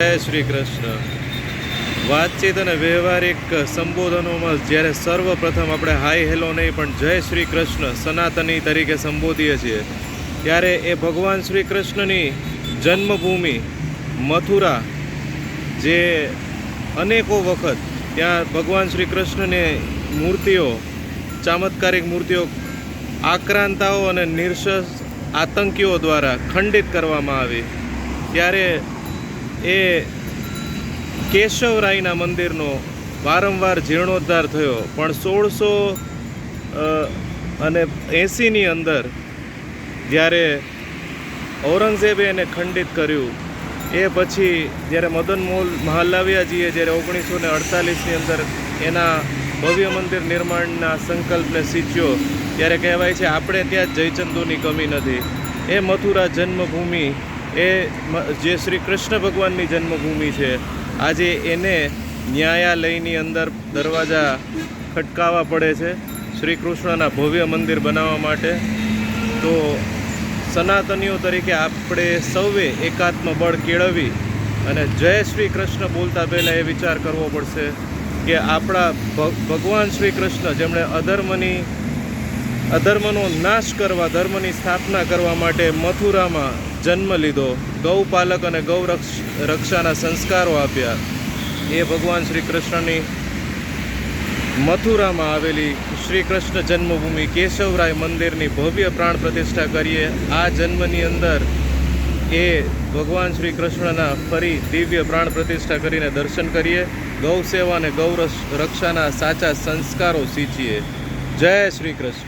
જય શ્રી કૃષ્ણ. વાતચીત અને વ્યવહારિક સંબોધનોમાં જ્યારે સર્વપ્રથમ આપણે હાય હેલો નહીં પણ જય શ્રી કૃષ્ણ સનાતની તરીકે સંબોધીએ છીએ, ત્યારે એ ભગવાન શ્રી કૃષ્ણની જન્મભૂમિ મથુરા, જે અનેકો વખત ત્યાં ભગવાન શ્રી કૃષ્ણની મૂર્તિઓ, ચમત્કારિક મૂર્તિઓ આક્રાંતાઓ અને નિર્શસ્ત્ર આતંકીઓ દ્વારા ખંડિત કરવામાં આવી, ત્યારે એ કેશવરાયના મંદિરનો વારંવાર જીર્ણોદ્ધાર થયો. પણ 1680ની અંદર જ્યારે ઔરંગઝેબે એને ખંડિત કર્યું, એ પછી જ્યારે મદન મોહન મહાલવિયાજીએ જ્યારે 1948ની અંદર એના ભવ્ય મંદિર નિર્માણના સંકલ્પને સિંચ્યો, ત્યારે કહેવાય છે આપણે ત્યાં જયચંદોની કમી નથી. એ મથુરા જન્મભૂમિ, એ જે શ્રી કૃષ્ણ ભગવાનની જન્મભૂમિ છે, આજે એને ન્યાયાલયની અંદર દરવાજા ખટકાવવા પડે છે શ્રી કૃષ્ણના ભવ્ય મંદિર બનાવવા માટે. તો સનાતનીઓ તરીકે આપણે સૌએ એકાત્મ બળ કેળવી અને જય શ્રી કૃષ્ણ બોલતા પહેલાં એ વિચાર કરવો પડશે કે આપણા ભગવાન શ્રી કૃષ્ણ, જેમણે અધર્મનો નાશ કરવા, ધર્મની સ્થાપના કરવા માટે મથુરામાં જન્મ લીધો, ગૌપાલક અને ગૌ રક્ષાના સંસ્કારો આપ્યા, એ ભગવાન શ્રી કૃષ્ણની મથુરામાં આવેલી શ્રી કૃષ્ણ જન્મભૂમિ કેશવરાય મંદિરની ભવ્ય પ્રાણ પ્રતિષ્ઠા કરીએ. આ જન્મની અંદર એ ભગવાન શ્રી કૃષ્ણના ફરી દિવ્ય પ્રાણ પ્રતિષ્ઠા કરીને દર્શન કરીએ, ગૌ સેવા અને ગૌ રક્ષાના સાચા સંસ્કારો શીખીએ. જય શ્રી કૃષ્ણ.